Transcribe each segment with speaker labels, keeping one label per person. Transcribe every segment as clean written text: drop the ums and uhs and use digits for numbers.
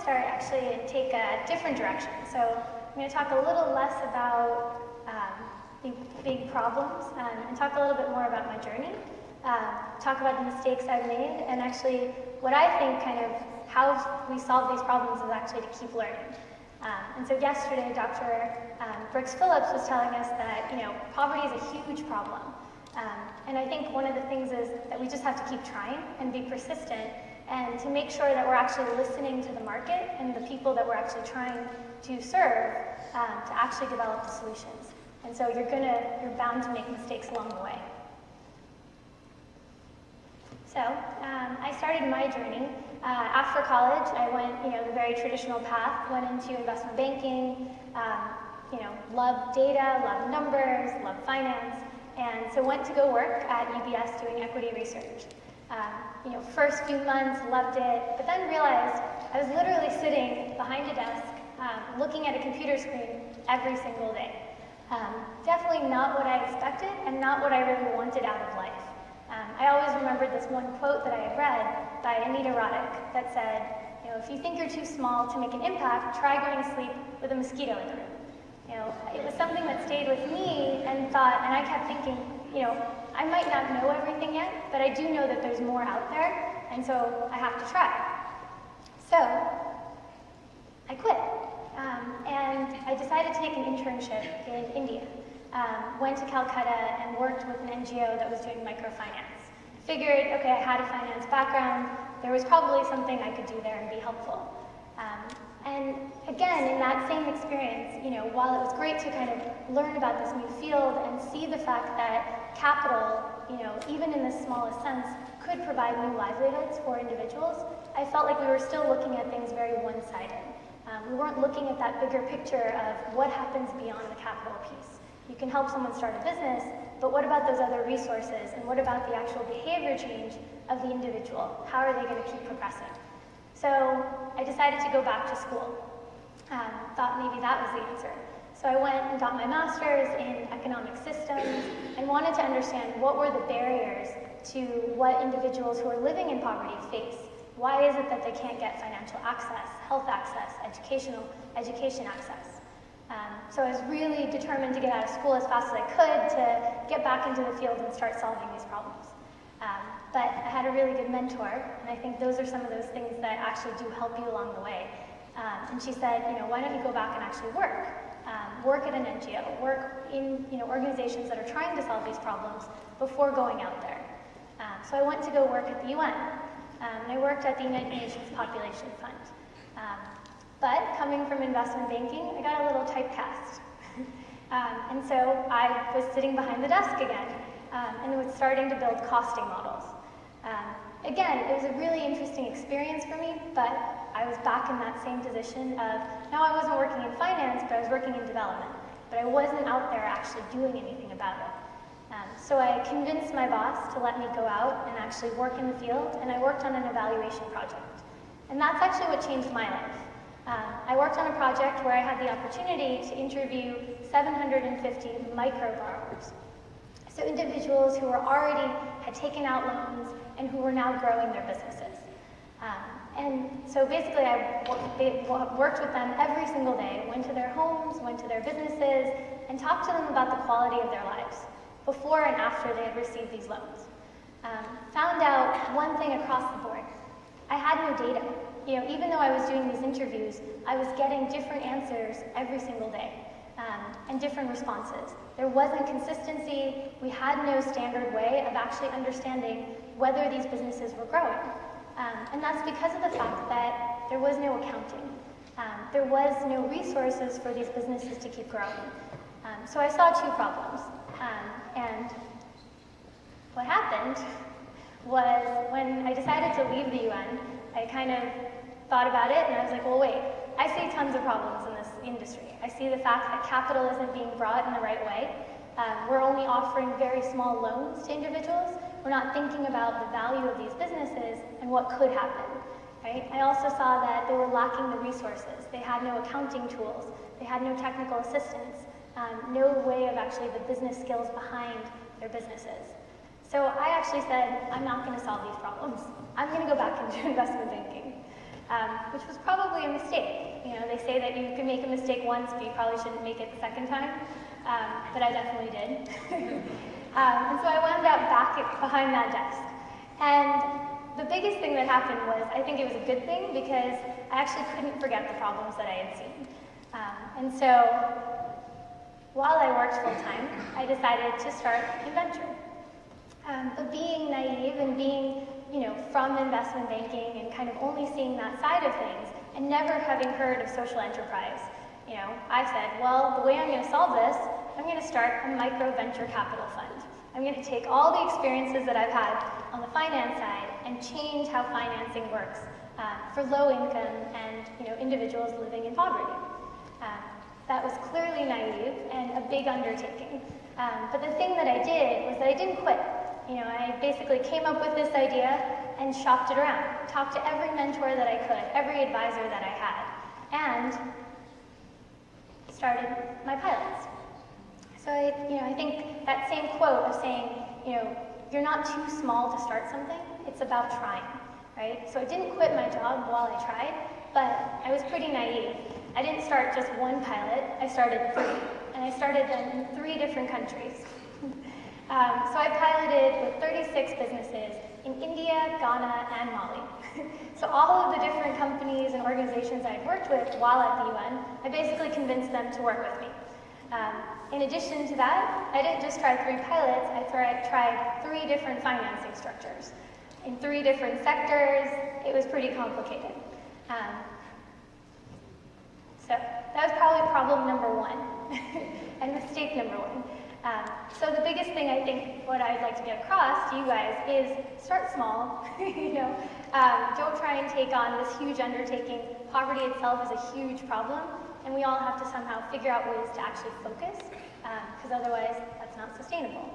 Speaker 1: start actually and take a different direction. So I'm going to talk a little less about the big problems and talk a little bit more about my journey, talk about the mistakes I've made, and actually what I think kind of how we solve these problems is actually to keep learning. And so yesterday, Dr. Brooks Phillips was telling us that, poverty is a huge problem. And I think one of the things is that we just have to keep trying and be persistent and to make sure that we're actually listening to the market and the people that we're actually trying to serve to actually develop the solutions. And so you're bound to make mistakes along the way. So I started my journey. After college, I went, the very traditional path, went into investment banking, loved data, loved numbers, loved finance, and so went to go work at UBS doing equity research. First few months, loved it, but then realized I was literally sitting behind a desk, looking at a computer screen every single day. Definitely not what I expected and not what I really wanted out of life. I always remembered this one quote that I had read by Anita Roddick that said, if you think you're too small to make an impact, try going to sleep with a mosquito in the room. It was something that stayed with me and I kept thinking, I might not know everything yet, but I do know that there's more out there, and so I have to try. So I quit, and I decided to take an internship in India. Went to Calcutta and worked with an NGO that was doing microfinance. Figured, okay, I had a finance background, there was probably something I could do there and be helpful. And again, in that same experience, while it was great to kind of learn about this new field and see the fact that capital, even in the smallest sense, could provide new livelihoods for individuals, I felt like we were still looking at things very one-sided. We weren't looking at that bigger picture of what happens beyond the capital piece. You can help someone start a business, but what about those other resources, and what about the actual behavior change of the individual? How are they going to keep progressing? So I decided to go back to school. Thought maybe that was the answer. So I went and got my master's in economic systems and wanted to understand what were the barriers to what individuals who are living in poverty face. Why is it that they can't get financial access, health access, education access? So I was really determined to get out of school as fast as I could to get back into the field and start solving these problems. But I had a really good mentor, and I think those are some of those things that actually do help you along the way. And she said, why don't you go back and actually work? Work at an NGO, work in organizations that are trying to solve these problems before going out there. So I went to go work at the UN, and I worked at the United Nations Population Fund. But coming from investment banking, I got a little typecast. And so I was sitting behind the desk again, and was starting to build costing models. Again, it was a really interesting experience for me, but I was back in that same position of, now I wasn't working in finance, but I was working in development. But I wasn't out there actually doing anything about it. So I convinced my boss to let me go out and actually work in the field, and I worked on an evaluation project. And that's actually what changed my life. I worked on a project where I had the opportunity to interview 750 micro borrowers. So individuals who had taken out loans and who were now growing their businesses. And so basically I worked with them every single day, went to their homes, went to their businesses, and talked to them about the quality of their lives before and after they had received these loans. Found out one thing across the board. I had no data. Even though I was doing these interviews, I was getting different answers every single day and different responses. There wasn't consistency. We had no standard way of actually understanding whether these businesses were growing. And that's because of the fact that there was no accounting. There was no resources for these businesses to keep growing. So I saw two problems. And what happened was when I decided to leave the UN, I kind of thought about it and I was like, well, wait, I see tons of problems in this industry. I see the fact that capital isn't being brought in the right way. We're only offering very small loans to individuals. We're not thinking about the value of these businesses and what could happen. Right? I also saw that they were lacking the resources. They had no accounting tools. They had no technical assistance. No way of actually the business skills behind their businesses. So I actually said, I'm not going to solve these problems. I'm going to go back into investment banking. which was probably a mistake. You know, they say that you can make a mistake once, but you probably shouldn't make it the second time, but I definitely did. And so I wound up behind that desk. And the biggest thing that happened was, I think it was a good thing, because I actually couldn't forget the problems that I had seen. And so, while I worked full-time, I decided to start InVenture. But being naive and being, you know, from investment banking and kind of only seeing that side of things, and never having heard of social enterprise, you know, I said, well, the way I'm going to solve this, I'm going to start a micro venture capital fund. I'm going to take all the experiences that I've had on the finance side and change how financing works for low income and, you know, individuals living in poverty. That was clearly naive and a big undertaking. But the thing that I did was that I didn't quit. You know, I basically came up with this idea and shopped it around, talked to every mentor that I could, every advisor that I had, and started my pilots. So I think that same quote of saying, you know, you're not too small to start something, it's about trying, right? So I didn't quit my job while I tried, but I was pretty naive. I didn't start just one pilot, I started 3, and I started them in 3 different countries. So I piloted with 36 businesses in India, Ghana, and Mali. So all of the different companies and organizations I had worked with while at the UN, I basically convinced them to work with me. In addition to that, I didn't just try 3 pilots, I tried 3 different financing structures in 3 different sectors. It was pretty complicated. So that was probably problem number 1 and mistake number 1. So the biggest thing I think what I'd like to get across to you guys is start small. You know, don't try and take on this huge undertaking. Poverty itself is a huge problem, and we all have to somehow figure out ways to actually focus, because otherwise that's not sustainable.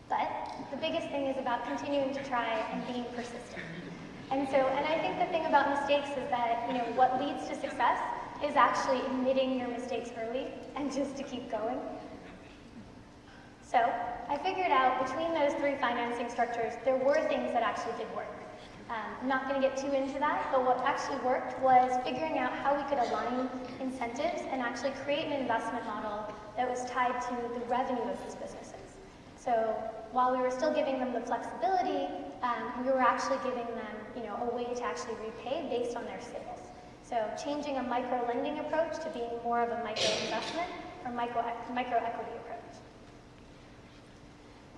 Speaker 1: But the biggest thing is about continuing to try and being persistent. And I think the thing about mistakes is that, you know, what leads to success is actually admitting your mistakes early and just to keep going. So I figured out between those 3 financing structures, there were things that actually did work. I'm not going to get too into that, but what actually worked was figuring out how we could align incentives and actually create an investment model that was tied to the revenue of these businesses. So while we were still giving them the flexibility, we were actually giving them, you know, a way to actually repay based on their sales. So changing a micro-lending approach to being more of a micro-investment or micro-equity approach.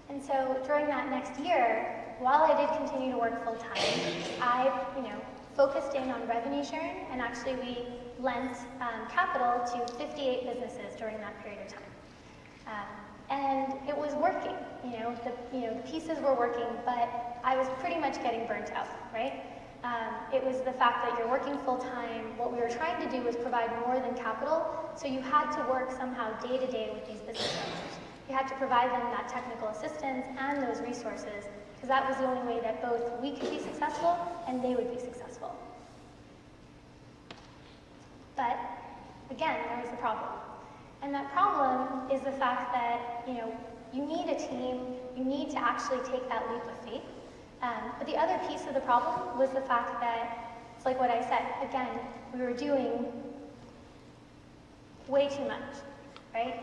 Speaker 1: And so during that next year, while I did continue to work full-time, I, you know, focused in on revenue sharing, and actually we lent capital to 58 businesses during that period of time. And it was working, the pieces were working, but I was pretty much getting burnt out, right? It was the fact that you're working full-time. What we were trying to do was provide more than capital, so you had to work somehow day-to-day with these business owners. You had to provide them that technical assistance and those resources, because that was the only way that both we could be successful and they would be successful. But again, there was a problem. And that problem is the fact that, you need a team, you need to actually take that leap of faith. But the other piece of the problem was the fact that, it's like what I said, again, we were doing way too much, right?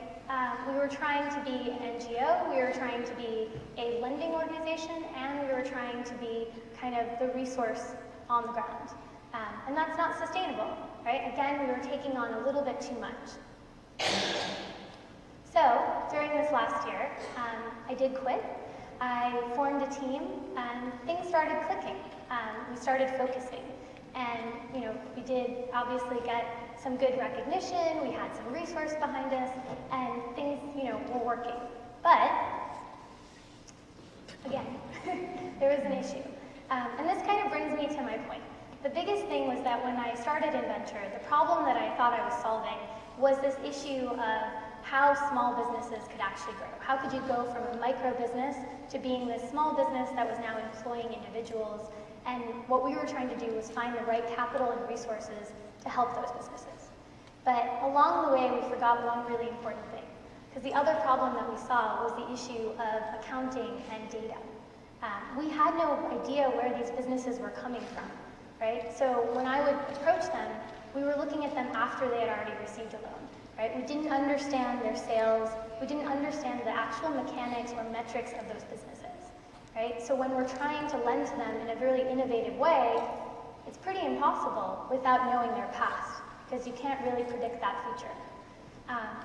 Speaker 1: We were trying to be an NGO, we were trying to be a lending organization, and we were trying to be kind of the resource on the ground. And that's not sustainable, right? Again, we were taking on a little bit too much. So, during this last year, I did quit. I formed a team, and things started clicking. We started focusing. And, we did obviously get some good recognition, we had some resource behind us, and things, were working. But, again, there was an issue. And this kind of brings me to my point. The biggest thing was that when I started InVenture, the problem that I thought I was solving was this issue of how small businesses could actually grow. How could you go from a micro business to being this small business that was now employing individuals? And what we were trying to do was find the right capital and resources to help those businesses. But along the way, we forgot one really important thing. Because the other problem that we saw was the issue of accounting and data. We had no idea where these businesses were coming from, right? So when I would approach them, we were looking at them after they had already received a loan, right? We didn't understand their sales. We didn't understand the actual mechanics or metrics of those businesses, right? So when we're trying to lend to them in a really innovative way, it's pretty impossible without knowing their past, because you can't really predict that future.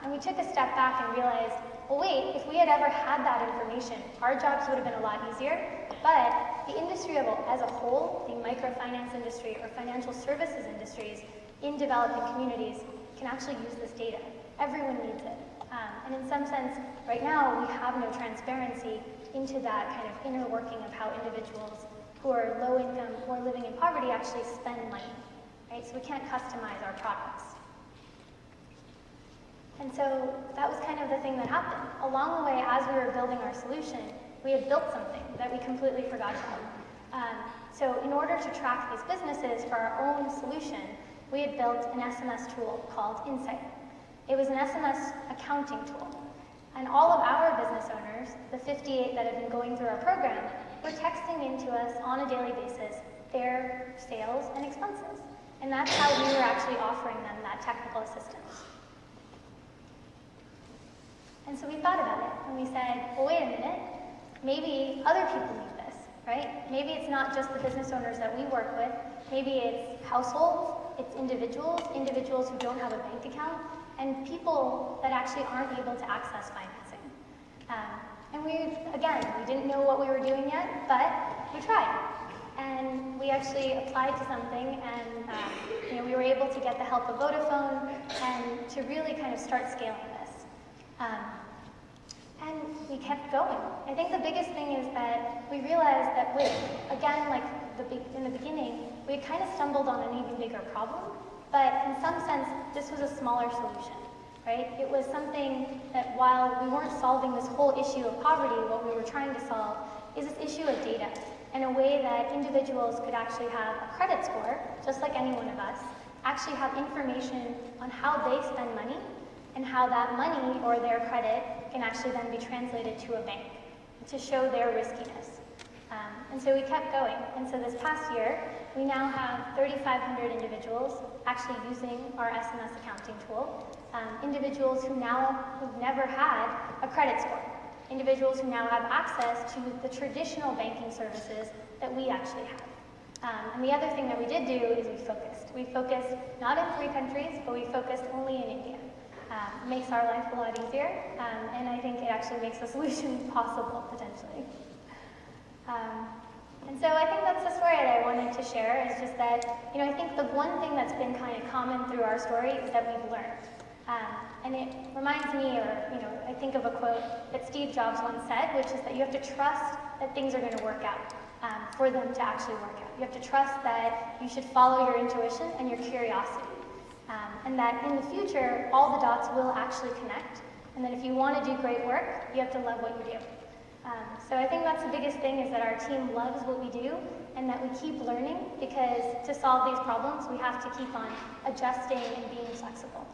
Speaker 1: And we took a step back and realized, well, wait, if we had ever had that information, our jobs would have been a lot easier, but the industry as a whole, the microfinance industry or financial services industries in developing communities can actually use this data. Everyone needs it. And in some sense, right now, we have no transparency into that kind of inner working of how individuals who are low income or living in poverty actually spend money, right? So we can't customize our products. And so that was kind of the thing that happened. Along the way, as we were building our solution, we had built something that we completely forgot about. So in order to track these businesses for our own solution, we had built an SMS tool called Insight. It was an SMS accounting tool. And all of our business owners, the 58 that have been going through our program, were texting into us on a daily basis their sales and expenses. And that's how we were actually offering them that technical assistance. And so we thought about it, and we said, well, wait a minute, maybe other people need this, right? Maybe it's not just the business owners that we work with, maybe it's households, it's individuals who don't have a bank account, and people that actually aren't able to access financing. And we didn't know what we were doing yet, but we tried. And we actually applied to something, and we were able to get the help of Vodafone and to really kind of start scaling this. And we kept going. I think the biggest thing is that we realized that, in the beginning, we had kind of stumbled on an even bigger problem, but in some sense, this was a smaller solution, right? It was something that while we weren't solving this whole issue of poverty, what we were trying to solve is this issue of data in a way that individuals could actually have a credit score, just like any one of us, actually have information on how they spend money and how that money or their credit can actually then be translated to a bank to show their riskiness. And so we kept going. And so this past year, we now have 3,500 individuals actually using our SMS accounting tool. Individuals who've never had a credit score. Individuals who now have access to the traditional banking services that we actually have. And the other thing that we did do is we focused. We focused not in 3 countries, but we focused only in India. It makes our life a lot easier, and I think it actually makes the solution possible, potentially. And so I think that's the story that I wanted to share, is just that, I think the one thing that's been kind of common through our story is that we've learned. And it reminds me, I think of a quote that Steve Jobs once said, which is that you have to trust that things are going to work out for them to actually work out. You have to trust that you should follow your intuition and your curiosity. And that in the future, all the dots will actually connect. And that if you want to do great work, you have to love what you do. So I think that's the biggest thing, is that our team loves what we do and that we keep learning, because to solve these problems, we have to keep on adjusting and being flexible.